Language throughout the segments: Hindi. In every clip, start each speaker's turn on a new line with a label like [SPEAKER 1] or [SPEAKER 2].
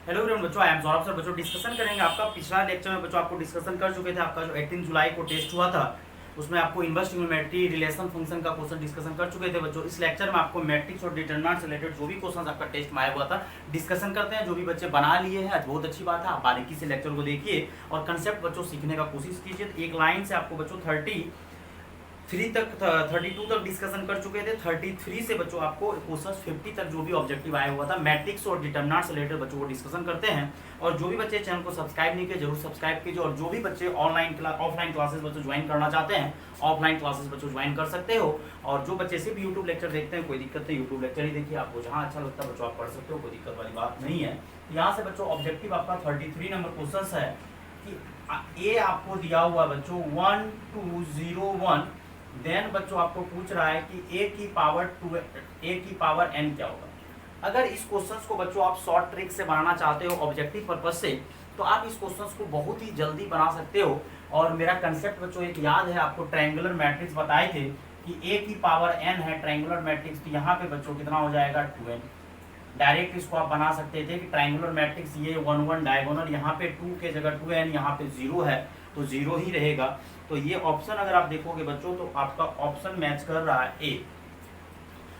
[SPEAKER 1] हेलो एवरीवन बच्चों, आई एम सौरभ सर। बच्चों डिस्कशन करेंगे आपका पिछला लेक्चर में बच्चों आपको डिस्कशन कर चुके थे। आपका जो 18 जुलाई को टेस्ट हुआ था उसमें आपको इनवर्स ट्रिग्नोमेट्री रिलेशन फंक्शन का क्वेश्चन डिस्कशन कर चुके थे बच्चों। इस लेक्चर में आपको मैट्रिक्स और डिटरमिनेंट से रिलेटेड जो भी क्वेश्चन आपका टेस्ट में आया हुआ था डिस्कशन करते हैं। जो भी बच्चे बना लिए हैं आज बहुत अच्छी बात है, आप बारीकी से लेक्चर को देखिए और कंसेप्ट बच्चों सीखने का कोशिश कीजिए। एक लाइन से आपको बच्चों 32 तक डिस्कशन कर चुके थे। 33 से बच्चों आपको क्वेश्चन 50 तक जो भी ऑब्जेक्टिव आया हुआ था मैट्रिक्स और डिटरमिनेंट से रिलेटेड बच्चों को डिस्कशन करते हैं। और जो भी बच्चे चैनल को सब्सक्राइब नहीं किए जरूर सब्सक्राइब कीजिए। और जो भी बच्चे ऑफलाइन क्लासेस बच्चों ज्वाइन करना चाहते हैं ऑफलाइन क्लासेस बच्चों ज्वाइन कर सकते हो। और जो बच्चे सिर्फ यूट्यूब लेक्चर देखते हैं कोई दिक्कत नहीं, यूट्यूब लेक्चर ही देखिए, आपको जहाँ अच्छा लगता है बच्चों आप पढ़ सकते हो, कोई दिक्कत वाली बात नहीं है। यहाँ से बच्चों ऑब्जेक्टिव आपका 33 नंबर क्वेश्चन है कि ए आपको दिया हुआ बच्चों 1201। देन बच्चों आपको पूछ रहा है कि ए की पावर एन क्या होगा। अगर इस क्वेश्चन को बच्चों आप शॉर्ट ट्रिक से बनाना चाहते हो ऑब्जेक्टिव पर्पज से तो आप इस क्वेश्चन को बहुत ही जल्दी बना सकते हो। और मेरा कंसेप्ट बच्चों एक याद है आपको, ट्रायंगुलर मैट्रिक्स बताए थे कि ए की पावर एन है ट्रायंगुलर मैट्रिक्स। तो यहाँ पे बच्चों कितना हो जाएगा 2n। डायरेक्ट इसको आप बना सकते थे कि ट्रायंगुलर मैट्रिक्स ये 1 1 डायगोनल, यहाँ पे 2 के जगह 2n, यहाँ पे 0 है तो 0 ही रहेगा। तो ये ऑप्शन अगर आप देखोगे बच्चों तो आपका ऑप्शन मैच कर रहा है ए।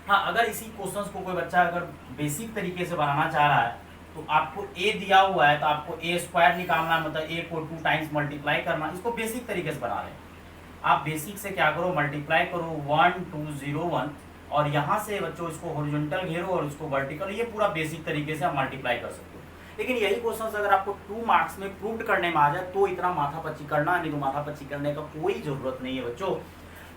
[SPEAKER 1] हाँ, अगर इसी क्वेश्चंस को कोई बच्चा अगर बेसिक तरीके से बनाना चाह रहा है तो आपको ए दिया हुआ है तो आपको ए स्क्वायर निकालना, मतलब ए को 2 टाइम्स मल्टीप्लाई करना। इसको बेसिक तरीके से बना लें आप। बेसिक से क्या करो, मल्टीप्लाई करो 1201 और यहाँ से बच्चों इसको हॉरिजॉन्टल घेरो और इसको वर्टिकल। ये पूरा बेसिक तरीके से आप मल्टीप्लाई कर सकते हो। लेकिन यही क्वेश्चन अगर आपको 2 मार्क्स में प्रूव्ड करने में आ जाए तो इतना माथापच्ची करना, नहीं तो माथापच्ची करने का कोई जरूरत नहीं है बच्चों।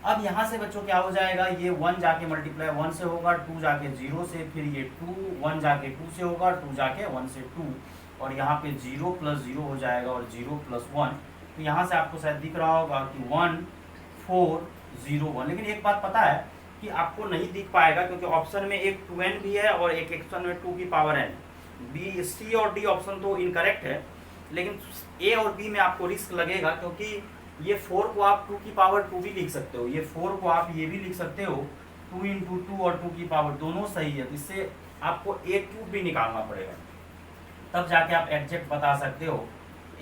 [SPEAKER 1] अब यहाँ से बच्चों क्या हो जाएगा, ये 1 जाके मल्टीप्लाई 1 से होगा, 2 जाके 0 से, फिर ये 2 1 जाके 2 से होगा, 2 जाके 1 से 2 और यहाँ पे 0 प्लस 0 हो जाएगा और 0 प्लस 1। तो यहाँ से आपको शायद दिख रहा होगा कि 1 4 0 1। लेकिन एक बात पता है कि आपको नहीं दिख पाएगा क्योंकि ऑप्शन में एक 2n भी है और एक ऑप्शन में 2 की पावर n। बी सी और डी ऑप्शन तो इनकरेक्ट है, लेकिन ए और बी में आपको रिस्क लगेगा क्योंकि ये 4 को आप 2 की पावर 2 भी लिख सकते हो, ये 4 को आप ये भी लिख सकते हो 2 इंटू 2 और 2 की पावर दोनों सही है। तो इससे आपको ए क्यूब भी निकालना पड़ेगा, तब जाके आप एग्जैक्ट बता सकते हो।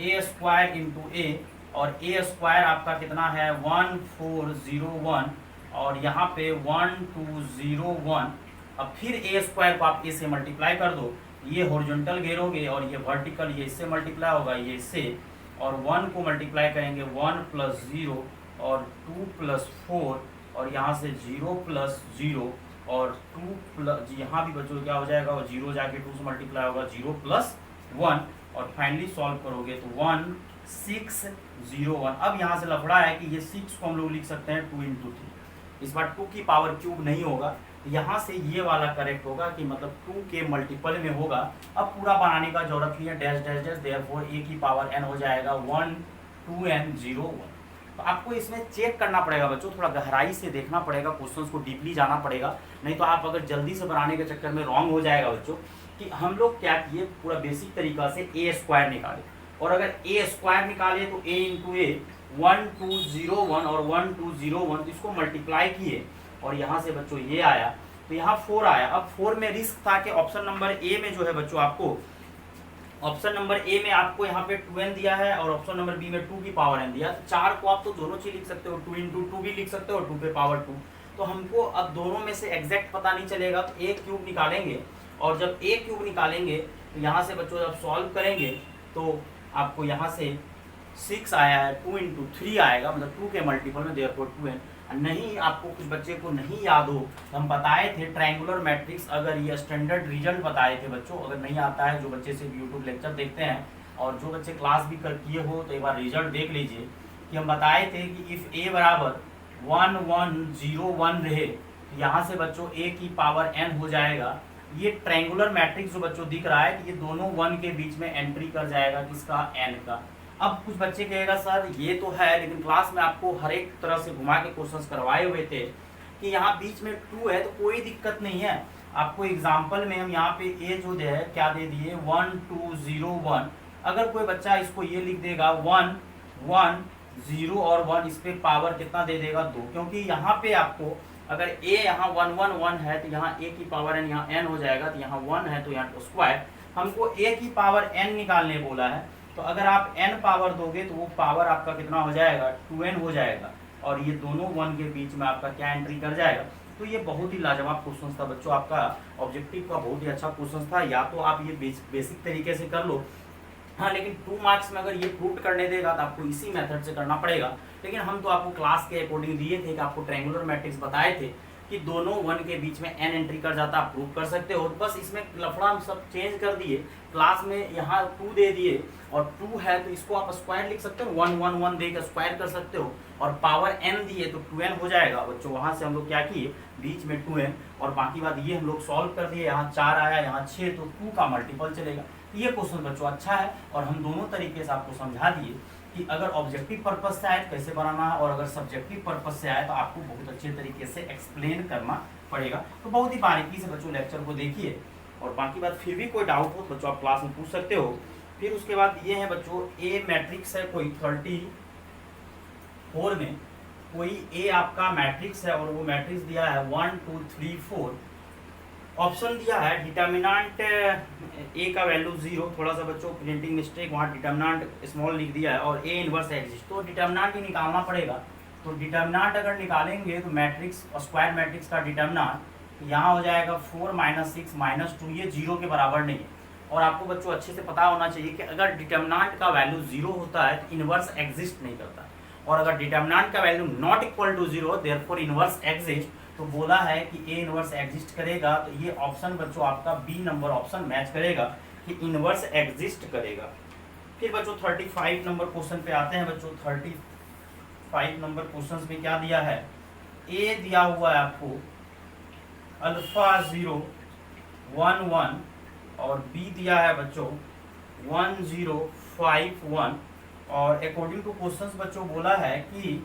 [SPEAKER 1] ए स्क्वायर इंटू ए, और ए स्क्वायर आपका कितना है 1401 और यहाँ पे 1201। अब फिर ए स्क्वायर को आप ए से मल्टीप्लाई कर दो, ये हॉरिजॉन्टल घेरोगे और ये वर्टिकल, ये इससे मल्टीप्लाई होगा ये इससे, और 1 को मल्टीप्लाई करेंगे 1 प्लस 0 और 2 प्लस 4 और यहाँ से 0 प्लस 0 और 2 प्लस, यहाँ भी बच्चों क्या हो जाएगा, वो 0 जाके 2 से मल्टीप्लाई होगा 0 प्लस 1 और फाइनली सॉल्व करोगे तो 1601। अब यहाँ से लफड़ा है कि ये 6 को हम लोग लिख सकते हैं 2 इंटू 3, इस बार 2 की पावर क्यूब नहीं होगा। यहाँ से ये वाला करेक्ट होगा कि मतलब 2 के मल्टीपल में होगा। अब पूरा बनाने का जरूरत नहीं है, डैश डैश डैश, देयरफॉर ए की पावर n हो जाएगा 1 2n 0 1। तो आपको इसमें चेक करना पड़ेगा बच्चों, थोड़ा गहराई से देखना पड़ेगा, क्वेश्चंस को डीपली जाना पड़ेगा, नहीं तो आप अगर जल्दी से बनाने के चक्कर में रॉन्ग हो जाएगा बच्चों। कि हम लोग क्या किए, पूरा बेसिक तरीका से ए स्क्वायर निकाले, और अगर ए स्क्वायर निकाले तो ए इंटू ए 1201 और 1201, इसको मल्टीप्लाई किए और यहाँ से बच्चों ये आया तो यहाँ 4 आया। अब 4 में रिस्क था कि ऑप्शन नंबर ए में जो है बच्चों आपको, ऑप्शन नंबर ए में आपको यहाँ पे 2n दिया है और ऑप्शन नंबर बी में 2 की पावर n दिया। 4 को आप तो दोनों चीज लिख सकते हो, 2 इंटू 2 भी लिख सकते हो और 2 पे पावर 2। तो हमको अब दोनों में से एग्जैक्ट पता नहीं चलेगा तो ए क्यूब निकालेंगे, और जब ए क्यूब निकालेंगे तो यहाँ से बच्चों जब सॉल्व करेंगे तो आपको यहाँ से 6 आया है, 2 इंटू 3 आएगा, मतलब 2 के मल्टीपल में, देयरफॉर 2n। नहीं, आपको कुछ बच्चे को नहीं याद हो तो हम बताए थे ट्रायंगुलर मैट्रिक्स, अगर ये स्टैंडर्ड रिजल्ट बताए थे बच्चों। अगर नहीं आता है, जो बच्चे सिर्फ यूट्यूब लेक्चर देखते हैं और जो बच्चे क्लास भी कर किए हो तो एक बार रिजल्ट देख लीजिए कि हम बताए थे कि इफ ए बराबर 1101 रहे तो यहाँ से बच्चों ए की पावर n हो जाएगा। ये ट्रायंगुलर मैट्रिक्स जो बच्चों दिख रहा है कि ये दोनों 1 के बीच में एंट्री कर जाएगा, किसका, n का। अब कुछ बच्चे कहेगा सर ये तो है, लेकिन क्लास में आपको हर एक तरह से घुमा के क्वेश्चंस करवाए हुए थे कि यहाँ बीच में 2 है तो कोई दिक्कत नहीं है। आपको एग्जांपल में हम यहाँ पे ए जो दे है क्या दे दिए 1201। अगर कोई बच्चा इसको ये लिख देगा 1 1 0 और 1, इस पे पावर कितना दे देगा 2, क्योंकि यहाँ पे आपको अगर a यहाँ 1 1 1 है तो यहाँ a की पावर n यहाँ n हो जाएगा, तो यहाँ 1 है तो यहाँ स्क्वायर, हमको a की पावर n निकालने बोला है, तो अगर आप n पावर दोगे तो वो पावर आपका कितना हो जाएगा 2n हो जाएगा, और ये दोनों 1 के बीच में आपका क्या एंट्री कर जाएगा। तो ये बहुत ही लाजवाब क्वेश्चन था बच्चों, आपका ऑब्जेक्टिव का बहुत ही अच्छा क्वेश्चन था। या तो आप ये बेसिक तरीके से कर लो, हाँ, लेकिन 2 मार्क्स में अगर ये प्रूव करने देगा तो आपको इसी मेथड से करना पड़ेगा। लेकिन हम तो आपको क्लास के अकॉर्डिंग दिए थे कि आपको ट्रायंगुलर मैट्रिक्स बताए थे कि दोनों 1 के बीच में n एंट्री कर जाता, आप प्रूव कर सकते हो। बस इसमें लफड़ा हम सब चेंज कर दिए, क्लास में यहाँ 2 दे दिए और 2 है तो इसको आप स्क्वायर लिख सकते हो, 1 1 1 देकर स्क्वायर कर सकते हो, और पावर n दिए तो 2n हो जाएगा बच्चों। वहाँ से हम लोग क्या किए, बीच में 2n, और बाकी बात ये हम लोग सॉल्व कर दिए। यहाँ 4 आया, यहाँ 6, तो 2 का मल्टीपल चलेगा। ये क्वेश्चन बच्चों अच्छा है, और हम दोनों तरीके से आपको समझा दिए कि अगर ऑब्जेक्टिव पर्पज से आए तो कैसे बनाना है, और अगर सब्जेक्टिव पर्पज से आए तो आपको बहुत अच्छे तरीके से एक्सप्लेन करना पड़ेगा। तो बहुत ही बारीकी से बच्चों लेक्चर को देखिए, और बाकी बात फिर भी कोई डाउट हो तो बच्चों आप क्लास में पूछ सकते हो। फिर उसके बाद ये है बच्चों, ए मैट्रिक्स है कोई 34 में, कोई ए आपका मैट्रिक्स है और वो मैट्रिक्स दिया है 1 2 3 4, ऑप्शन दिया है डिटर्मिनेंट ए का वैल्यू 0, थोड़ा सा बच्चों प्रिंटिंग मिस्टेक, वहाँ डिटर्मिनेंट स्मॉल लिख दिया है, और ए इनवर्स एग्जिस्ट, तो डिटर्मिनेंट ही निकालना पड़ेगा। तो डिटर्मिनेंट अगर निकालेंगे तो मैट्रिक्स स्क्वायर मैट्रिक्स का डिटर्मिनेंट यहाँ हो जाएगा 4 -6 -2, ये 0 के बराबर नहीं है। और आपको बच्चों अच्छे से पता होना चाहिए कि अगर डिटर्मिनेंट का वैल्यू 0 होता है तो इनवर्स एग्जिस्ट नहीं करता, और अगर डिटर्मिनेंट का value not equal to 0 therefore inverse exist, तो बोला है कि ए इनवर्स एग्जिस्ट करेगा। तो ये ऑप्शन बच्चों आपका बी नंबर ऑप्शन मैच करेगा कि इनवर्स एग्जिस्ट करेगा। फिर बच्चों 35 नंबर क्वेश्चन पे आते हैं बच्चों। 35 नंबर क्वेश्चन में क्या दिया है, ए दिया हुआ है आपको अल्फा 0 1 1, और बी दिया है बच्चों 1 0 5 1, और अकॉर्डिंग टू क्वेश्चन बच्चों बोला है कि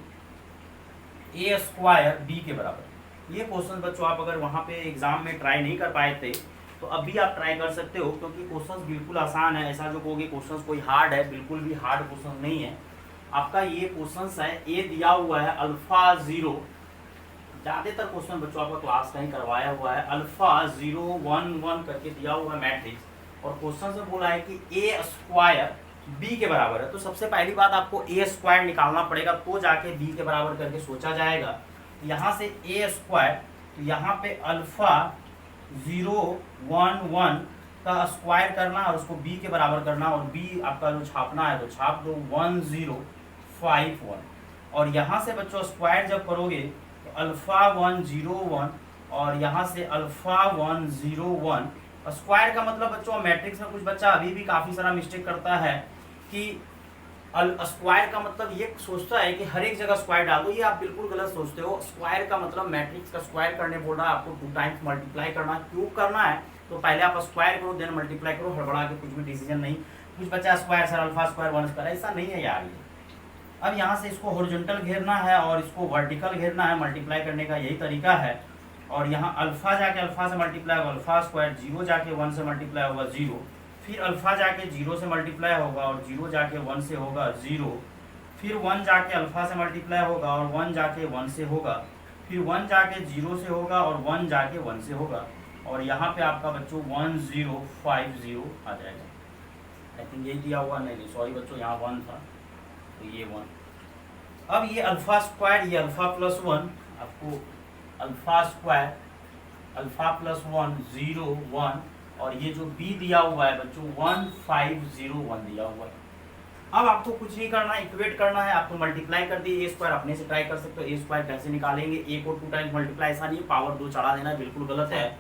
[SPEAKER 1] ए स्क्वायर बी के बराबर। ये क्वेश्चन बच्चों आप अगर वहाँ पे एग्जाम में ट्राई नहीं कर पाए थे तो अभी आप ट्राई कर सकते हो, क्योंकि क्वेश्चन बिल्कुल आसान है। ऐसा जो कहोगे क्वेश्चन कोई हार्ड है, बिल्कुल भी हार्ड क्वेश्चन नहीं है। आपका ये क्वेश्चन है, ए दिया हुआ है अल्फा 0, ज़्यादातर क्वेश्चन बच्चों आपका क्लास का ही करवाया हुआ है, अल्फा 0 1 1 करके दिया हुआ है मैट्रिक्स, और क्वेश्चन से बोला है कि ए स्क्वायर बी के बराबर है। तो सबसे पहली बात आपको ए स्क्वायर निकालना पड़ेगा, तो जाके बी के बराबर करके सोचा जाएगा। यहाँ से ए स्क्वायर, तो यहाँ पे अल्फा 0 1 1 का स्क्वायर करना और उसको बी के बराबर करना, और बी आपका जो छापना है तो छाप दो 1 0 5 1, और यहाँ से बच्चों स्क्वायर जब करोगे तो अल्फा 1 0 1, और यहाँ से अल्फा 1 0 1। स्क्वायर का मतलब बच्चों मैट्रिक्स में कुछ बच्चा अभी भी काफ़ी सारा मिस्टेक करता है कि स्क्वायर का मतलब ये सोचता है कि हर एक जगह स्क्वायर डाल दो, ये आप बिल्कुल गलत सोचते हो। स्क्वायर का मतलब मैट्रिक्स का स्क्वायर करने बोल रहा है आपको 2 टाइम्स मल्टीप्लाई करना। क्यूब करना है तो पहले आप स्क्वायर करो देन मल्टीप्लाई करो, हड़बड़ा के कुछ भी डिसीजन नहीं। कुछ बच्चा square sir alpha square 1 square, ऐसा नहीं है यार। ये अब यहाँ से इसको हॉरिजॉन्टल घेरना है और इसको वर्टिकल घेरना है, मल्टीप्लाई करने का यही तरीका है। और यहाँ अल्फा जाके अल्फा से मल्टीप्लाई होगा अल्फा स्क्वायर, 0 जाके 1 से मल्टीप्लाई होगा 0, फिर अल्फा जाके 0 से मल्टीप्लाई होगा और 0 जाके 1 से होगा 0, फिर 1 जाके अल्फा से मल्टीप्लाई होगा और 1 जाके 1 से होगा, फिर 1 जाके 0 से होगा और 1 जाके 1 से होगा, और यहाँ पे आपका बच्चों 1 0 5 0 आ जाएगा। आई थिंक यही दिया हुआ, नहीं सॉरी बच्चों यहाँ 1 था तो ये 1। अब ये अल्फा स्क्वायर, ये अल्फा प्लस 1, आपको अल्फा स्क्वायर अल्फा प्लस 1 0 1, और ये जो b दिया हुआ है बच्चों 1 5 0 1 दिया हुआ है। अब आपको कुछ नहीं करना है, इक्वेट करना है, आपको मल्टीप्लाई कर दिए। ए स्क्वायर अपने से ट्राई कर सकते हो, ए स्क्वायर कैसे निकालेंगे, ए को 2 टाइम्स मल्टीप्लाई, ऐसा नहीं पावर 2 चढ़ा देना, बिल्कुल गलत है।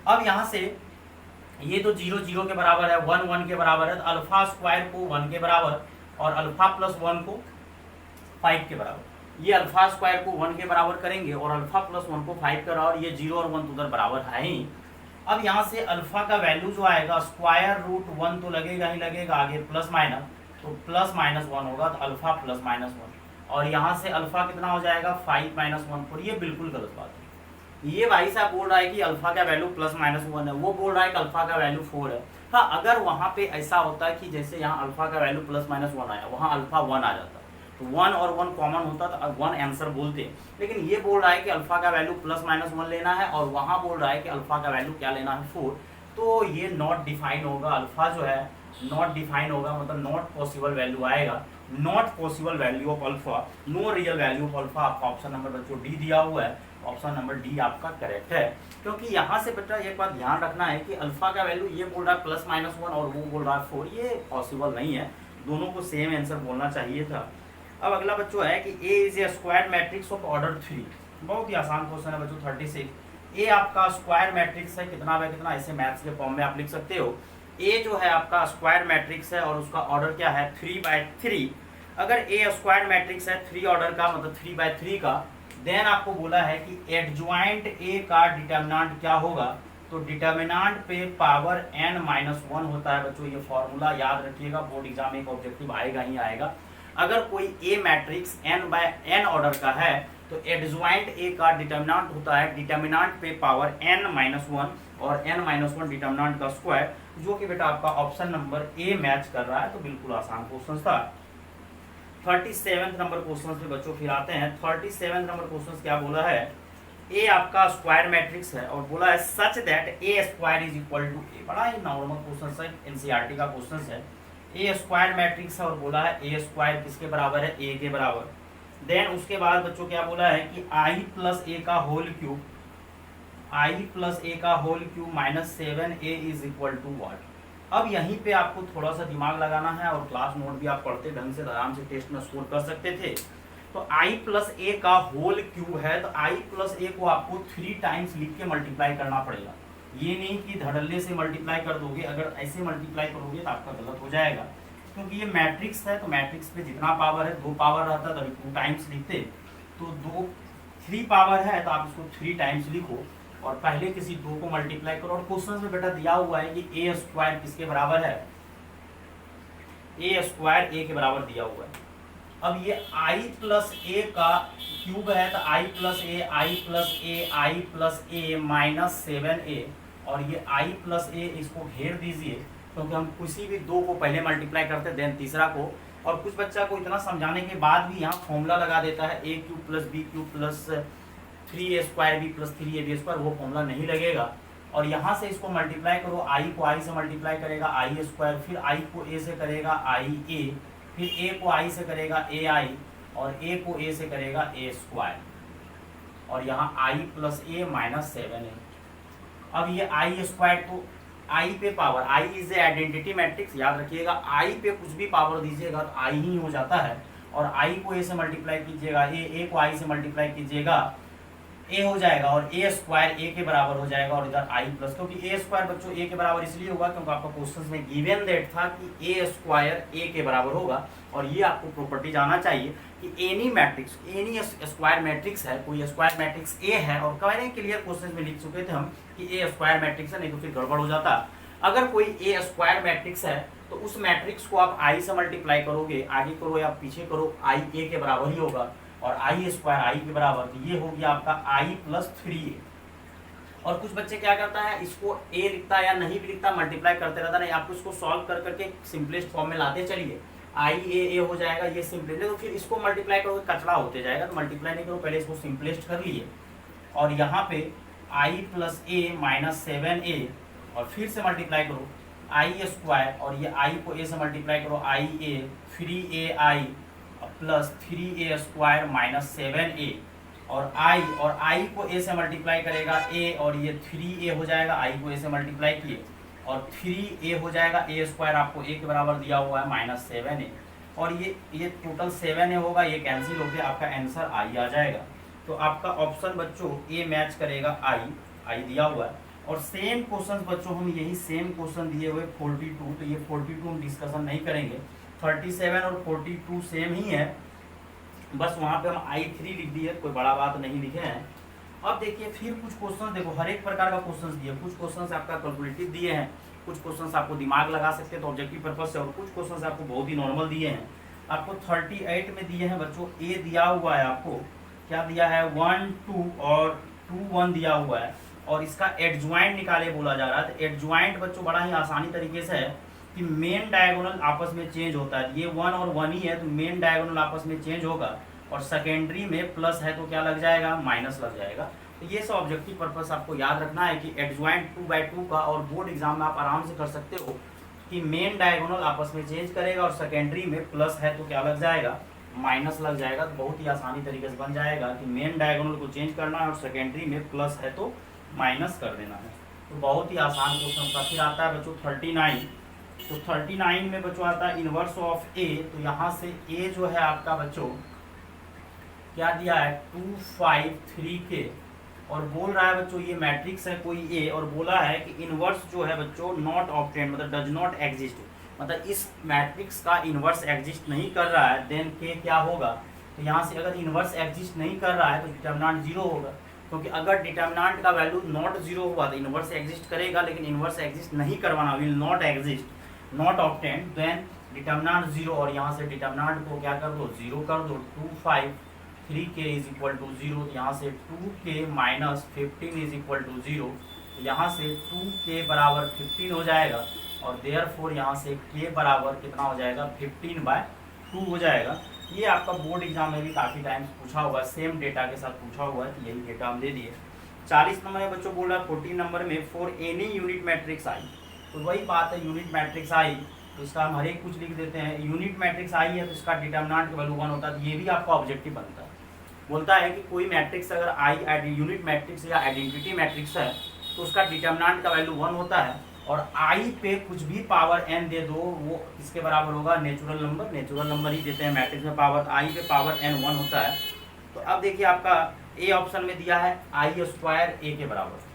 [SPEAKER 1] अब यहाँ से ये तो 0 0 के बराबर है, 1 1 के बराबर है, तो अल्फा स्क्वायर को 1 के बराबर और अल्फा प्लस 1 को 5 के बराबर, ये अल्फा स्क्वायर को 1 के बराबर करेंगे और अल्फा प्लस 1 को 5 का, और ये 0 और 1 तो उधर बराबर है ही। अब यहाँ से अल्फा का वैल्यू जो आएगा स्क्वायर रूट 1 तो लगेगा ही लगेगा, आगे प्लस माइनस, तो प्लस माइनस 1 होगा तो अल्फा प्लस माइनस 1, और यहाँ से अल्फा कितना हो जाएगा 5 माइनस 1 4। ये बिल्कुल गलत बात है। ये भाई साहब बोल रहा है कि अल्फा का वैल्यू प्लस माइनस 1 है, वो बोल रहा है कि अल्फा का वैल्यू 4 है। हाँ, अगर वहाँ पे ऐसा होता है कि जैसे यहाँ अल्फा का वैल्यू प्लस माइनस 1 आया, वहाँ अल्फा 1 आ जाता, तो 1 और 1 कॉमन होता तो 1 आंसर बोलते। लेकिन ये बोल रहा है कि अल्फा का वैल्यू प्लस माइनस 1 लेना है, और वहाँ बोल रहा है कि अल्फा का वैल्यू क्या लेना है 4। तो ये नॉट डिफाइन होगा, अल्फा जो है नॉट डिफाइन होगा, मतलब नॉट पॉसिबल वैल्यू आएगा, not possible value of alpha, no real value of alpha. आपका ऑप्शन नंबर बच्चों डी दिया हुआ है, ऑप्शन नंबर डी आपका करेक्ट है। क्योंकि यहाँ से बेटा एक बात ध्यान रखना है कि अल्फा का वैल्यू ये बोल रहा है +-1 और वो बोल रहा है 4, ये पॉसिबल नहीं है, दोनों को सेम आंसर बोलना चाहिए था। अब अगला बच्चों है कि A is a square matrix of order 3। बहुत ही आसान क्वेश्चन है बच्चों 36। ए आपका स्क्वायर मैट्रिक्स है, कितना बाय कितना, ऐसे मैथ्स के फॉर्म में आप लिख सकते हो। ए जो है आपका स्क्वायर मैट्रिक्स है और उसका ऑर्डर क्या है 3/3। अगर ए स्क्वायर मैट्रिक्स है 3 ऑर्डर का, मतलब 3/3 का, देन आपको बोला है कि एडजॉइंट ए का डिटर्मिनेंट क्या होगा, तो डिटर्मिनेंट पे पावर n-1 होता है बच्चों। ये फॉर्मूला याद रखिएगा, बोर्ड एग्जाम में एक ऑब्जेक्टिव आएगा ही आएगा। अगर कोई ए मैट्रिक्स n/n ऑर्डर का है तो एडजॉइंट ए का डिटर्मिनेंट होता है डिटर्मिनेंट पे पावर n-1 और n-1 डिटर्मिनेंट का स्क्वायर, जो कि बेटा आपका ऑप्शन नंबर ए मैच कर रहा है। तो बिल्कुल आसान क्वेश्चन था। 37 नंबर क्वेश्चन पे बच्चों फिर आते हैं। 37 नंबर क्वेश्चन क्या बोला है, ए आपका स्क्वायर मैट्रिक्स है और बोला है such that A square is equal to A. बड़ा ही नॉर्मल क्वेश्चन है, एनसीईआरटी का क्वेश्चन है। ए स्क्वायर मैट्रिक्स है और बोला है ए स्क्वायर किसके बराबर है, ए के बराबर। देन उसके बाद बच्चों क्या बोला है कि i प्लस ए का whole cube, i plus A का whole cube minus 7a is equal to what. अब यहीं पे आपको थोड़ा सा दिमाग लगाना है और क्लास नोट भी आप पढ़ते ढंग से आराम से टेस्ट में स्कोर कर सकते थे। तो i प्लस ए का होल क्यूब है, तो i प्लस ए को आपको 3 टाइम्स लिख के मल्टीप्लाई करना पड़ेगा। ये नहीं कि धड़ल्ले से मल्टीप्लाई कर दोगे, अगर ऐसे मल्टीप्लाई करोगे तो आपका गलत हो जाएगा, क्योंकि ये मैट्रिक्स है। तो मैट्रिक्स पे जितना पावर है 2 पावर रहता तो 2 टाइम्स लिखते, तो 3 पावर है तो आप इसको 3 टाइम्स लिखो और पहले किसी 2 को मल्टीप्लाई करो। और क्वेश्चन में बेटा दिया हुआ है कि ए स्क्वायर किसके बराबर है, ए स्क्वायर ए के बराबर दिया हुआ है। अब ये i प्लस ए का क्यूब है तो i plus A, i plus A, i plus A minus 7a, और ये i प्लस ए इसको घेर दीजिए, क्योंकि हम किसी भी 2 को पहले मल्टीप्लाई करते हैं देन तीसरा को। और कुछ बच्चा को इतना समझाने के बाद भी यहाँ फॉर्मूला लगा देता है a cube plus b cube plus 3a square b plus 3ab square, वो फॉर्मूला नहीं लगेगा। और यहाँ से इसको मल्टीप्लाई करो, i को i से मल्टीप्लाई करेगा i स्क्वायर, फिर i को a से करेगा ia, फिर a को i से करेगा ai, और a को a से करेगा a स्क्वायर, और यहाँ i plus A minus 7a। अब ये i स्क्वायर को i पे power, i is a identity matrix, याद रखिएगा i पे कुछ भी पावर दीजिएगा तो i ही हो जाता है। और i को a से मल्टीप्लाई कीजिएगा, a को i से मल्टीप्लाई कीजिएगा, a हो जाएगा, और a स्क्वायर a के बराबर हो जाएगा, और इधर i प्लस, क्योंकि a स्क्वायर बच्चों a के बराबर इसलिए होगा क्योंकि आपका क्वेश्चन में गिवन दैट था कि a स्क्वायर a के बराबर होगा। और ये आपको प्रॉपर्टी जाना चाहिए कि any matrix, N E square matrix है, कोई स्क्वायर मैट्रिक्स a है, और कह रहे हैं क्लियर क्वेश्चन में लिख चुके थे हम कि a स्क्वायर मैट्रिक्स है, नहीं तो फिर गड़बड़ हो जाता। अगर कोई a स्क्वायर मैट्रिक्स है तो उस मैट्रिक्स को आप i से मल्टीप्लाई करोगे, आगे करो या पीछे करो, i a के बराबर ही होगा, और i स्क्वायर i के बराबर, तो ये हो गया आपका i प्लस 3a। और कुछ बच्चे क्या करता है, इसको a लिखता है या नहीं भी लिखता, मल्टीप्लाई करते रहता, नहीं आपको इसको सॉल्व कर करके सिंपलेस्ट फॉर्म में लाते चलिए, i a हो जाएगा, ये सिंपलेस्ट, तो फिर इसको मल्टीप्लाई करोगे कचरा होते जाएगा, तो मल्टीप्लाई नहीं करो, पहले इसको सिंपलेस्ट कर लिए। और यहाँ पे i plus A minus 7a, और फिर से मल्टीप्लाई करो i स्क्वायर, और ये i को a से मल्टीप्लाई करो, i a 3ai plus 3a square minus 7a, और i को a से मल्टीप्लाई करेगा a, और ये 3a हो जाएगा, i को a से मल्टीप्लाई किए, और 3a हो जाएगा, a स्क्वायर आपको a के बराबर दिया हुआ है माइनस 7a, और ये टोटल 7a होगा, ये कैंसिल होकर आपका आंसर i आ जाएगा। तो आपका ऑप्शन बच्चों a मैच करेगा i दिया हुआ है। और सेम क्वेश्चन बच्चों हम यही सेम क्वेश्चन दिए हुए 42, तो ये 42 हम डिस्कशन नहीं करेंगे, 37 और 42 सेम ही है, बस वहाँ पे हम i3 लिख दिए, कोई बड़ा बात नहीं लिखे हैं। अब देखिए फिर कुछ क्वेश्चन, देखो हर एक प्रकार का क्वेश्चन दिए, कुछ क्वेश्चन आपका कैलकुलेटिव दिए हैं, कुछ क्वेश्चन आपको दिमाग लगा सकते हैं तो ऑब्जेक्टिव पर्पज से, और कुछ क्वेश्चन आपको बहुत ही नॉर्मल दिए हैं। आपको 38 में दिए हैं बच्चों, ए दिया हुआ है, आपको क्या दिया है 1 2 और 2 1 दिया हुआ है, और इसका एडजॉइंट निकाले बोला जा रहा है। तो एडजॉइंट बच्चों बड़ा ही आसानी तरीके से है कि मेन डायगोनल आपस में चेंज होता है, ये 1 और 1 ही है तो मेन डायगोनल आपस में चेंज होगा, और सेकेंडरी में प्लस है तो क्या लग जाएगा, माइनस लग जाएगा। तो ये सब ऑब्जेक्टिव पर्पस आपको याद रखना है कि एडजॉइंट 2/2 का, और बोर्ड एग्जाम में आप आराम से कर सकते हो कि मेन डायगोनल आपस में चेंज करेगा और सेकेंडरी में प्लस है तो क्या लग जाएगा, माइनस लग जाएगा। तो बहुत ही आसानी तरीके से बन जाएगा कि मेन डायगोनल को चेंज करना है और सेकेंडरी में प्लस है तो माइनस कर देना है। तो बहुत ही आसान क्वेश्चन था। फिर आता है बच्चों 39। तो 39 में बच्चों आता है इनवर्स ऑफ ए। तो यहाँ से ए जो है आपका बच्चों क्या दिया है 2 5 3 के, और बोल रहा है बच्चों ये मैट्रिक्स है कोई ए, और बोला है कि इनवर्स जो है बच्चों नॉट ऑब्टेन मतलब डज नॉट एग्जिस्ट, मतलब इस मैट्रिक्स का इनवर्स एग्जिस्ट नहीं कर रहा है, देन के क्या होगा। तो यहाँ से अगर इनवर्स एग्जिस्ट नहीं कर रहा है तो डिटर्मिनेंट जीरो होगा, क्योंकि अगर डिटर्मिनेंट का वैल्यू नॉट जीरो हुआ तो इनवर्स एग्जिस्ट करेगा, लेकिन इनवर्स एग्जिस्ट नहीं करवाना, will not exist not obtain, then determinant zero, और यहाँ से डिटर्मिनेंट को क्या कर दो, जीरो कर दो। 2 5 3 के इज इक्वल टू जीरो, यहाँ से 2 के minus 15 is equal to zero, यहाँ से 2 के बराबर 15 हो जाएगा, और देयरफॉर यहाँ से के बराबर कितना हो जाएगा 15/2 हो जाएगा। ये आपका बोर्ड एग्जाम में भी काफ़ी टाइम्स पूछा हुआ है, सेम डेटा के साथ पूछा हुआ है, तो यही डेटा हम दे दिए। 40 नंबर में बच्चों बोल रहा है 14 नंबर में फॉर एनी यूनिट मैट्रिक्स आई। तो वही बात है, यूनिट मैट्रिक्स आई तो इसका हम हर एक कुछ लिख देते हैं। यूनिट मैट्रिक्स आई है तो इसका डिटर्मिनेंट का वैल्यू 1 होता है, तो ये भी आपका ऑब्जेक्टिव बनता है। बोलता है कि कोई मैट्रिक्स अगर आई यूनिट मैट्रिक्स या आइडेंटिटी मैट्रिक्स है तो उसका डिटर्मिनेंट का वैल्यू 1 होता है, और आई पे कुछ भी पावर n दे दो वो किसके बराबर होगा, नेचुरल नंबर। नेचुरल नंबर ही देते हैं मैट्रिक्स में, पावर आई पे पावर n 1 होता है। तो अब देखिए आपका ए ऑप्शन में दिया है आई स्क्वायर ए के बराबर,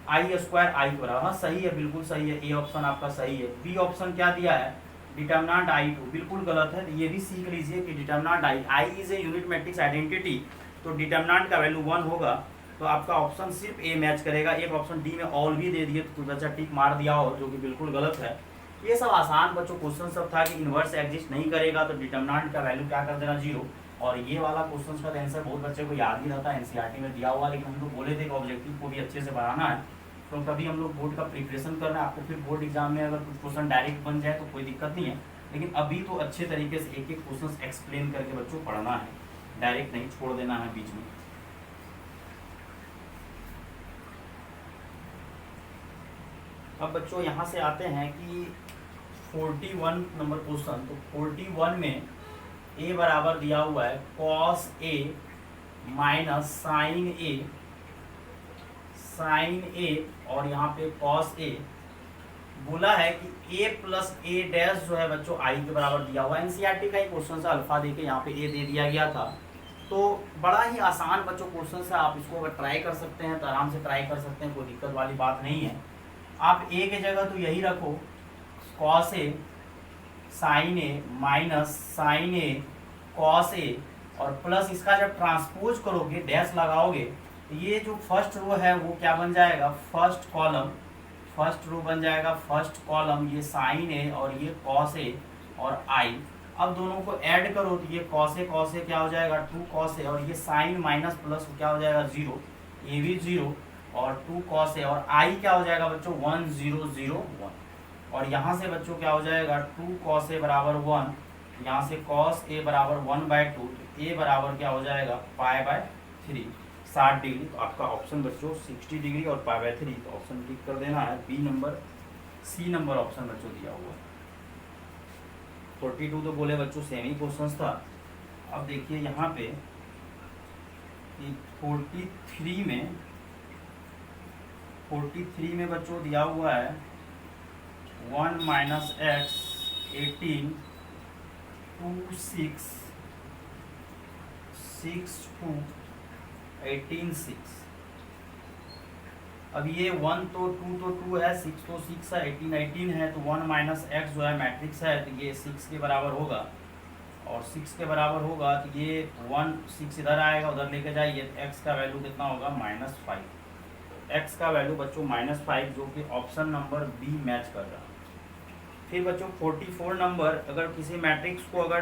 [SPEAKER 1] आई स्क्वायर आई के बराबर, हाँ सही है, बिल्कुल सही है, ए ऑप्शन आपका सही है। बी ऑप्शन क्या दिया है, डिटर्मिनेंट I2, बिल्कुल गलत है। तो ये भी सीख लीजिए कि determinant I is a unit matrix identity, तो डिटर्मिनेंट का वैल्यू 1 होगा, तो आपका ऑप्शन सिर्फ ए मैच करेगा। एक ऑप्शन डी में ऑल भी दे दिए तो कुछ बच्चा टिक मार दिया हो, जो कि बिल्कुल गलत है। ये सब आसान बच्चों क्वेश्चन सब था कि इन्वर्स एग्जिस्ट नहीं करेगा तो डिटर्मिनेंट का वैल्यू क्या कर देना, जीरो। और ये वाला क्वेश्चन का आंसर बहुत बच्चे को याद ही रहता है, एनसीईआरटी में दिया हुआ, लेकिन हम लोग बोले थे कि ऑब्जेक्टिव को भी अच्छे से बनाना है, तो कभी हम लोग बोर्ड का प्रिपरेशन कर रहे हैं। आपको फिर बोर्ड एग्जाम में अगर कुछ क्वेश्चन डायरेक्ट बन जाए तो कोई दिक्कत नहीं है, लेकिन अभी तो अच्छे तरीके से एक एक क्वेश्चन एक्सप्लेन करके बच्चों पढ़ना है, डायरेक्ट नहीं छोड़ देना है बीच में। अब बच्चों यहाँ से आते हैं कि 41 नंबर क्वेश्चन। तो 41 में ए बराबर दिया हुआ है cos a माइनस साइन ए, और यहाँ पे cos a बोला है कि a प्लस a डैश जो है बच्चों आई के बराबर दिया हुआ है। एनसीईआरटी का ही क्वेश्चन से अल्फा देके यहाँ पे a दे दिया गया था। तो बड़ा ही आसान बच्चों क्वेश्चन से, आप इसको अगर ट्राई कर सकते हैं तो आराम से ट्राई कर सकते हैं, कोई दिक्कत वाली बात नहीं है। आप ए के जगह तो यही रखो cos a sine A minus sine A cos a, और प्लस इसका जब ट्रांसपोज करोगे डैश लगाओगे तो ये जो फर्स्ट रो है वो क्या बन जाएगा, फर्स्ट कॉलम, फर्स्ट रो बन जाएगा फर्स्ट कॉलम, ये साइन ए और ये cos a और i। अब दोनों को ऐड करो तो ये cos a क्या हो जाएगा 2 cos a, और ये साइन माइनस प्लस क्या हो जाएगा 0, ये भी 0 और 2 cos a, और i क्या हो जाएगा बच्चों 1 0 0 1, और यहाँ से बच्चों क्या हो जाएगा 2 cos a बराबर 1, यहाँ से cos a बराबर 1/2, तो a बराबर क्या हो जाएगा π/3 60 डिग्री। तो आपका ऑप्शन बच्चों 60 डिग्री और π/3, तो ऑप्शन टिक कर देना है। B number C number option बच्चों दिया हुआ है। 42 तो बोले बच्चों सेम ही क्वेश्चन था। अब देखिए यहाँ पे 43 में बच्चों दिया हुआ है 1 माइनस एक्स 18 2 6 6 2 18 6। अब ये 1 तो 2 है, 6 तो 6 है, 18 है, तो 1 माइनस एक्स जो है मैट्रिक्स है तो ये 6 के बराबर होगा, और 6 के बराबर होगा तो ये 1 6 इधर आएगा, उधर लेके जाइए तो एक्स का वैल्यू कितना होगा -5। एक्स का वैल्यू बच्चों -5, जो कि ऑप्शन नंबर बी मैच कर रहा है। फिर बच्चों 44 नंबर, अगर किसी मैट्रिक्स को अगर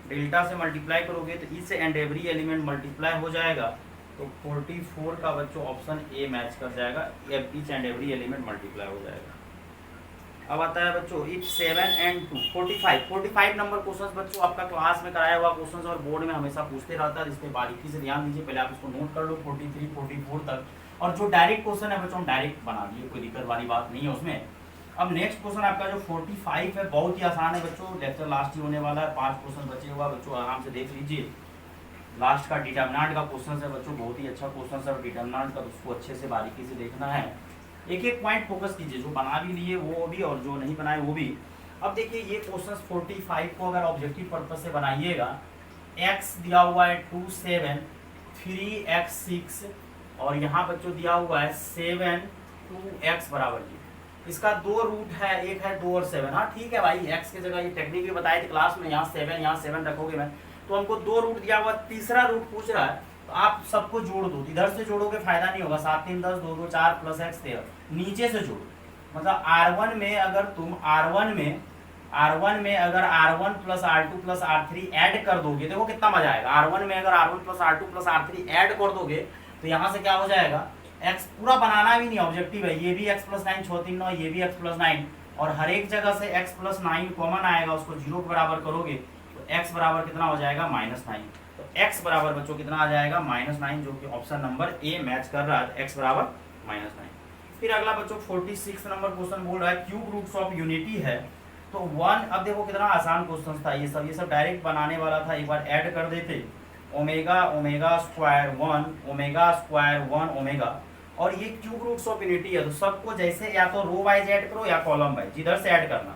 [SPEAKER 1] डेल्टा से मल्टीप्लाई करोगे तो each and every element multiply हो जाएगा, तो 44 का बच्चों ऑप्शन ए मैच कर जाएगा, each and every element multiply हो जाएगा। अब आता है बच्चों इफ 7 and 2 45 नंबर क्वेश्चन बच्चों आपका क्लास में कराया हुआ क्वेश्चन और बोर्ड में हमेशा पूछते रहता है, इस पर बारीकी से ध्यान दीजिए। पहले आप इसको नोट कर लो 43 44 तक, और जो डायरेक्ट क्वेश्चन है बच्चों हम डायरेक्ट बना दिए, कोई दिक्कत वाली बात नहीं है उसमें। अब नेक्स्ट क्वेश्चन आपका जो 45 है बहुत ही आसान है बच्चों, लेक्चर लास्ट ही होने वाला है, 5 क्वेश्चन बचे हुआ बच्चों, आराम से देख लीजिए। लास्ट का डिटरमिनेंट का क्वेश्चन है बच्चों, बहुत ही अच्छा क्वेश्चन है, डिटरमिनेंट का उसको अच्छे से बारीकी से देखना है, एक एक पॉइंट फोकस कीजिए, जो बना भी लिए वो भी और जो नहीं बनाए वो भी। अब देखिए ये क्वेश्चन 45 को अगर ऑब्जेक्टिव पर्पज से बनाइएगा, x दिया हुआ है 2 7 3x 6 और यहाँ बच्चों दिया हुआ है 7 2x बराबर जी। इसका 2 रूट है, एक है 2 और 7। हाँ ठीक है भाई, x की जगह ये टेक्निक भी बताई थी क्लास में, यहाँ 7 रखोगे मैं, तो हमको 2 रूट दिया हुआ, तीसरा रूट पूछ रहा है, तो आप सबको जोड़ दो, इधर से जोड़ोगे फायदा नहीं होगा, 7 3 10 2 2 4 प्लस x 13, नीचे से जोड़ो। मतलब R1 में अगर तुम R1 में अगर R1 plus R2 plus R3 add कर दोगे, देखो कितना मजा आएगा। R1 में अगर R1 plus R2 plus R3 add कर दोगे तो यहाँ से क्या हो जाएगा, x पूरा बनाना भी नहीं, ऑब्जेक्टिव है, ये भी x प्लस 9 6 3 9, ये भी x प्लस 9, और हर एक जगह से x प्लस 9 कॉमन आएगा, उसको 0 के बराबर करोगे तो x बराबर कितना हो जाएगा -9। तो x बराबर बच्चों कितना आ जाएगा -9, जो कि ऑप्शन नंबर ए मैच कर रहा है, x बराबर -9। फिर अगला बच्चों 46 नंबर क्वेश्चन बोल रहा है क्यूब रूट्स ऑफ यूनिटी है, तो 1, अब देखो कितना आसान क्वेश्चन था, ये सब डायरेक्ट बनाने वाला था, एक बार ऐड कर देते, omega omega square 1 omega square 1 omega, और ये क्यूब रूट्स ऑफ यूनिटी है, तो सबको जैसे या तो रो वाइज ऐड करो या कॉलम वाइज, जिधर से ऐड करना।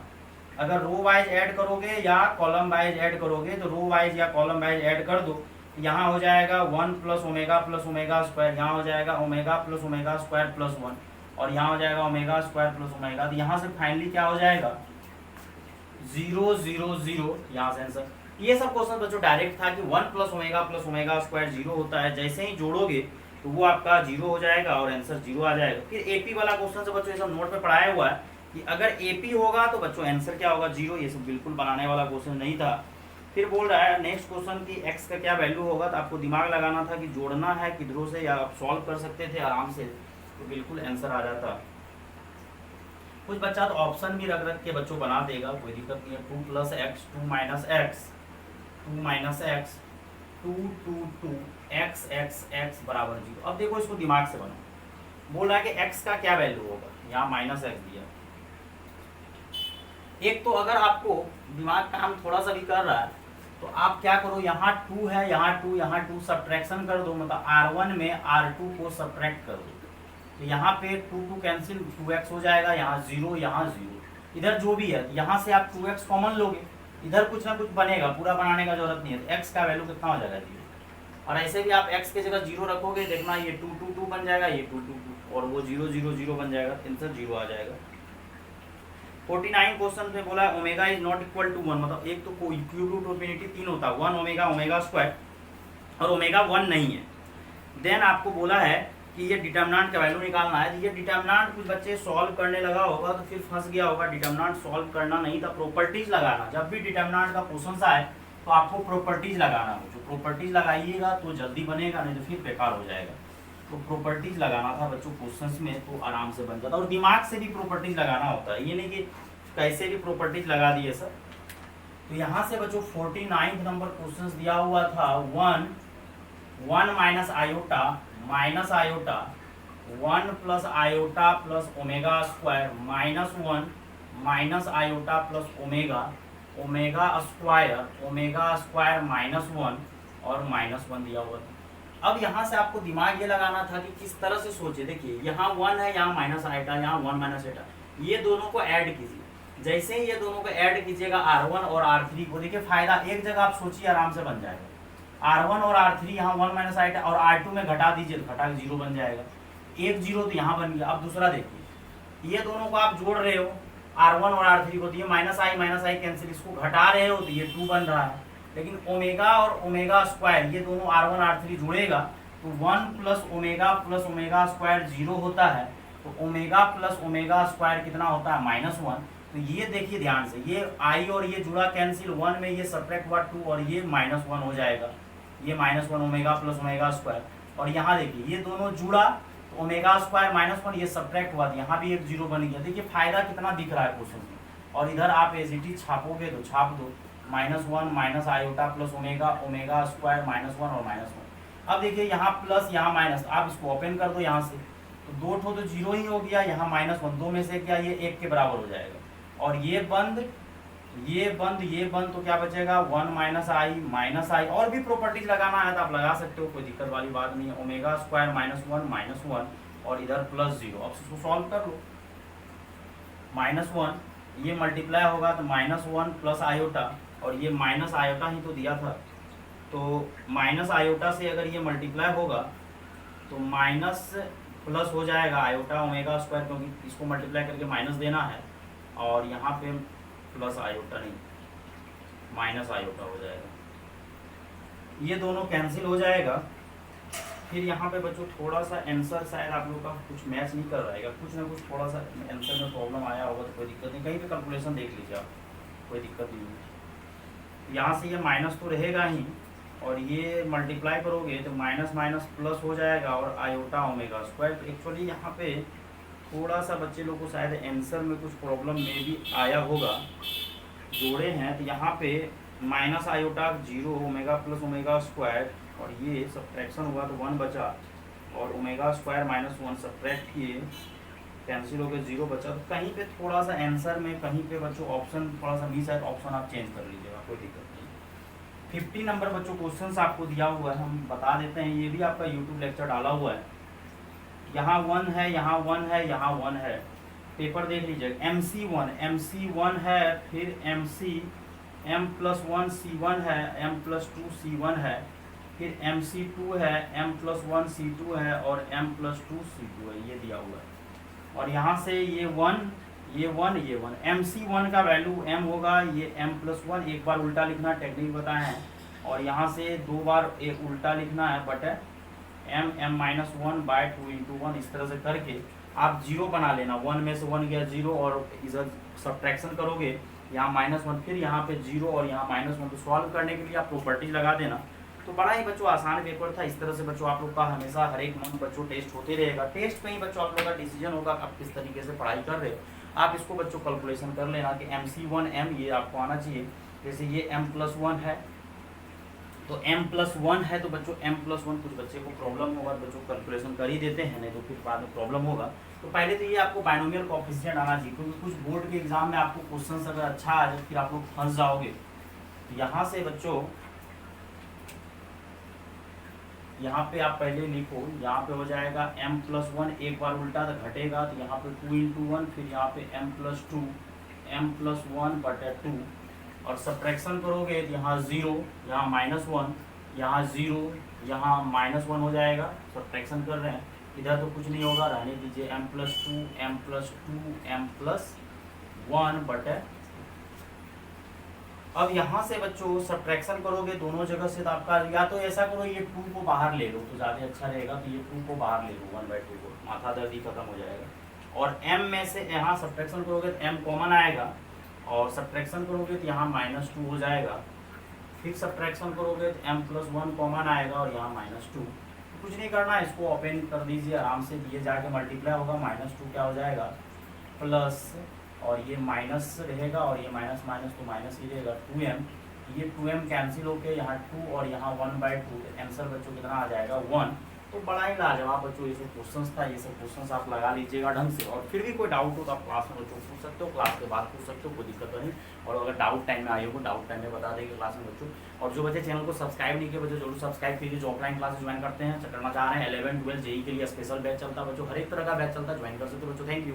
[SPEAKER 1] अगर रो वाइज ऐड करोगे या कॉलम वाइज ऐड करोगे, तो रो वाइज या कॉलम वाइज ऐड कर दो, यहाँ हो जाएगा 1 प्लस ओमेगा स्क्वायर, यहाँ हो जाएगा omega plus omega square plus 1, और यहाँ हो जाएगा ओमेगा स्क्वायर प्लस ओमेगा, तो यहाँ से फाइनली क्या हो जाएगा 0 0 0, यहाँ से आंसर। ये सब क्वेश्चन बच्चों डायरेक्ट था कि 1 प्लस ओमेगा स्क्वायर 0 होता है, जैसे ही जोड़ोगे तो वो आपका 0 हो जाएगा और आंसर 0 आ जाएगा। फिर एपी वाला क्वेश्चन से बच्चों ये सब नोट पे पढ़ाया हुआ है कि अगर एपी होगा तो बच्चों आंसर क्या होगा 0, ये सब बिल्कुल बनाने वाला क्वेश्चन नहीं था। फिर बोल रहा है नेक्स्ट क्वेश्चन की x का क्या वैल्यू होगा, तो आपको दिमाग लगाना था कि जोड़ना है किधरों से, या आप सॉल्व कर सकते थे आराम से, तो बिल्कुल आंसर आ जाता। कुछ बच्चा तो ऑप्शन भी रख के बच्चों बना देगा, कोई दिक्कत नहीं है। 2 plus x 2 minus x 2 minus x 2 2 2 x x x बराबर 0। अब देखो इसको दिमाग से बनाओ, बोल रहा है कि x का क्या वैल्यू होगा, यहाँ माइनस एक्स दिया। एक तो अगर आपको दिमाग काम थोड़ा सा भी कर रहा है तो आप क्या करो, यहाँ 2 है, यहाँ 2 सब्ट्रैक्शन कर दो, मतलब R1 में R2 को सब्ट्रैक्ट कर दो, तो यहाँ पे 2 2 कैंसिल, 2x हो जाएगा, यहाँ 0 यहाँ 0, इधर जो भी है यहाँ से आप 2x कॉमन लोगे, इधर कुछ ना कुछ बनेगा, पूरा बनाने का जरूरत नहीं है। x का वैल्यू कितना हो जाएगा 0, और ऐसे भी आप x की जगह 0 रखोगे, देखना ये 2 2 2 बन जाएगा, ये 2 2 2 और वो 0 0 0 बन जाएगा, आंसर 0 आ जाएगा। 49 क्वेश्चन में बोला है omega is not equal to 1, मतलब एक तो कोई क्यूब रूट ऑफ यूनिटी 3 होता है, 1 ओमेगा ओमेगा स्क्वायर, और ओमेगा 1 नहीं है। देन आपको बोला है कि ये डिटरमिनेंट का वैल्यू निकालना है। ये डिटरमिनेंट कुछ बच्चे सॉल्व करने लगा होगा तो फिर फंस गया होगा, डिटरमिनेंट सॉल्व करना नहीं था, प्रॉपर्टीज लगाना। जब भी डिटरमिनेंट का क्वेश्चन आए तो आपको प्रॉपर्टीज लगाना हो, जो प्रॉपर्टीज लगाइएगा तो जल्दी बनेगा, नहीं तो फिर बेकार हो जाएगा। तो प्रॉपर्टीज लगाना था बच्चों क्वेश्चंस में, तो आराम से बन जाता, और दिमाग से भी प्रॉपर्टीज लगाना होता है, ये नहीं कि कैसे भी प्रॉपर्टीज लगा दिए सर। तो यहाँ से बच्चों 49 नंबर क्वेश्चन दिया हुआ था 1 minus iota 1 plus iota plus omega square -1 minus iota plus omega square -1 और -1 दिया हुआ था। अब यहाँ से आपको दिमाग ये लगाना था कि किस तरह से सोचे। देखिए यहाँ 1 है, यहाँ माइनस आइटा, यहाँ 1 माइनस आइटा, ये दोनों को ऐड कीजिए। जैसे ही ये दोनों को ऐड कीजिएगा R1 और R3 को, देखिए फायदा एक जगह आप सोचिए आराम से बन जाएगा। R1 और R3 यहाँ 1 माइनस आइटा, और R2 में घटा दीजिए तो घटा 0 बन जाएगा, 1 0 तो यहाँ बन गया। अब दूसरा देखिए, ये दोनों को आप जोड़ रहे हो R1 और R3 को, तो ये माइनस आई कैंसिल, इसको घटा रहे हो तो ये 2 बन रहा है। लेकिन ओमेगा और ओमेगा स्क्वायर ये दोनों R1 R3 जुड़ेगा तो 1 प्लस ओमेगा स्क्वायर 0 होता है, तो ओमेगा प्लस ओमेगा स्क्वायर कितना होता है -1। तो ये देखिए ध्यान से, ये आई और ये जुड़ा कैंसिल, 1 में ये सब्ट्रैक्ट हुआ 2 और ये -1 हो जाएगा, ये -1 ओमेगा प्लस ओमेगा स्क्वायर। और यहाँ देखिए ये दोनों जुड़ा तो ओमेगा स्क्वायर माइनस 1 ये सब्ट्रैक्ट हुआ, यहाँ भी एक जीरो बन गया। देखिए फायदा कितना दिख रहा है क्वेश्चन में। और इधर आप एजीटी छापोगे तो छाप दो, -1 minus iota plus omega, omega square -1 और -1। अब देखिए यहाँ प्लस यहाँ माइनस, आप इसको ओपन कर दो यहाँ से, तो दो ठो तो जीरो ही हो गया, यहाँ -1, दो में से क्या ये 1 के बराबर हो जाएगा। और ये बंद ये बंद ये बंद, तो क्या बचेगा 1 माइनस आई। और भी प्रॉपर्टीज लगाना है तो आप लगा सकते हो, कोई दिक्कत वाली बात नहीं है। ओमेगा स्क्वायर -1 और इधर +0। अब इसको सॉल्व कर लो। -1 ये मल्टीप्लाई होगा तो -1 प्लस आयोटा, और ये माइनस आयोटा ही तो दिया था, तो माइनस आयोटा से अगर ये मल्टीप्लाई होगा तो माइनस प्लस हो जाएगा आयोटा ओमेगा स्क्वायर, क्योंकि इसको मल्टीप्लाई करके माइनस देना है, और यहाँ पे प्लस आयोटा नहीं माइनस आयोटा हो जाएगा। ये दोनों कैंसिल हो जाएगा। फिर यहाँ पे बच्चों थोड़ा सा आंसर शायद आप लोग का कुछ मैच नहीं कर रहेगा, कुछ ना कुछ थोड़ा सा आंसर में प्रॉब्लम आया होगा, तो कोई दिक्कत नहीं, कहीं पे कैलकुलेशन देख लीजिए आप, कोई दिक्कत नहीं है। यहाँ से ये माइनस तो रहेगा ही, और ये मल्टीप्लाई करोगे तो माइनस माइनस प्लस हो जाएगा, और आयोटा ओमेगा स्क्वायर। तो एक्चुअली यहाँ पे थोड़ा सा बच्चे लोग को शायद आंसर में कुछ प्रॉब्लम में भी आया होगा, जोड़े हैं तो यहाँ पे minus iota 0 omega plus omega square, और ये सब्ट्रैक्शन हुआ तो 1 बचा, और ओमेगा स्क्वायर -1 सब्ट्रैक्ट किए, कैंसिल हो गए, 0 बचा। तो कहीं पे थोड़ा सा आंसर में कहीं पे बच्चों ऑप्शन थोड़ा सा मिस है, ऑप्शन आप चेंज कर लीजिएगा, कोई दिक्कत नहीं। 50 नंबर बच्चों क्वेश्चन आपको दिया हुआ है, हम बता देते हैं, ये भी आपका यूट्यूब लेक्चर डाला हुआ है। यहाँ 1 है, यहाँ 1 है, यहाँ 1 है, पेपर देख लीजिए। MC1 है, फिर M+1 C1 है, M+2 C1 है, फिर MC2 है, M+1 C2 है, और M+2 C2 है, ये दिया हुआ है। और यहाँ से ये 1 MC1 का वैल्यू M होगा, ये M+1 एक बार उल्टा लिखना, टेक्निक बताए हैं, और यहाँ से 2 बार एक उल्टा लिखना है, बट M-1/2 × 1, इस तरह से करके आप 0 बना लेना। 1 में से 1 गया 0, और इधर सब्ट्रैक्शन करोगे, यहाँ -1, फिर यहाँ पे 0 और यहाँ -1। तो सॉल्व करने के लिए आप प्रॉपर्टीज लगा देना। तो बड़ा ही बच्चों आसान पेपर था। इस तरह से बच्चों आप लोग का हमेशा हर एक मंथ बच्चों टेस्ट होते रहेगा। टेस्ट में ही बच्चों आप लोग का डिसीजन होगा आप किस तरीके से पढ़ाई कर रहे हो। आप इसको बच्चों कैलकुलेशन कर लेना कि MC1M ये आपको आना चाहिए। जैसे ये M+1 है, तो M+1 है, तो बच्चों M+1 कुछ बच्चे को प्रॉब्लम होगा, बच्चों कैलकुलेशन कर ही देते हैं, नहीं तो फिर बाद में प्रॉब्लम होगा। तो पहले तो ये आपको बाइनोमियल कोएफिशिएंट आना चाहिए, क्योंकि कुछ बोर्ड के एग्जाम में आपको क्वेश्चन अगर अच्छा आ जाए फिर आप लोग फंस जाओगे। तो यहाँ से बच्चों यहाँ पे आप पहले लिखो, यहाँ पे हो जाएगा M+1 एक बार उल्टा तो घटेगा, तो यहाँ पे 2 × 1, फिर यहाँ पे M+2 M+1/2, और सब्ट्रैक्शन करोगे तो यहाँ 0, यहाँ -1, यहाँ 0, यहाँ -1 हो जाएगा। सब्ट्रैक्शन कर रहे हैं, इधर तो कुछ नहीं होगा, रहने दीजिए। M+2 M+1/2। अब यहाँ से बच्चों सब्ट्रैक्शन करोगे दोनों जगह से, तो आपका या तो ऐसा करो ये 2 को बाहर ले लो तो ज़्यादा अच्छा रहेगा, तो ये 2 को बाहर ले लो, 1/2 को, माथा दर्द ही खत्म हो जाएगा। और M में से यहाँ सब्ट्रैक्शन करोगे तो M कॉमन आएगा, और सब्ट्रैक्शन करोगे तो यहाँ -2 हो जाएगा। फिर सब्ट्रैक्शन करोगे तो M+1 कॉमन आएगा, और यहाँ -2। कुछ नहीं करना है, इसको ओपन कर दीजिए आराम से, ये जाके मल्टीप्लाई होगा, -2 क्या हो जाएगा प्लस, और ये माइनस रहेगा, और ये माइनस माइनस तो माइनस ही रहेगा, 2M। ये 2M कैंसिल होके यहाँ 2 और यहाँ 1/2, आंसर बच्चों कितना आ जाएगा 1। तो बड़ा ही लाजवाब बच्चों ये सब क्वेश्चंस था, ये सब क्वेश्चंस आप लगा लीजिएगा ढंग से। और फिर भी कोई डाउट हो तो आप क्लास में बच्चों पूछ सकते हो, क्लास के बाद पूछ सकते हो, कोई दिक्कत नहीं। और अगर डाउट टाइम में आए हो, डाउट टाइम में बता देंगे क्लास में बच्चों। और जो बच्चे चैनल को सब्सक्राइब नहीं किए बच्चों जरूर सब्सक्राइब कीजिए। जो ऑफलाइन क्लासेस ज्वाइन करते हैं, करना चाह रहे हैं 11, 12 जेई के लिए स्पेशल बैच चलता है बच्चों, हर एक तरह का बैच चलता है, ज्वाइन कर सकते हो बच्चों। Thank you.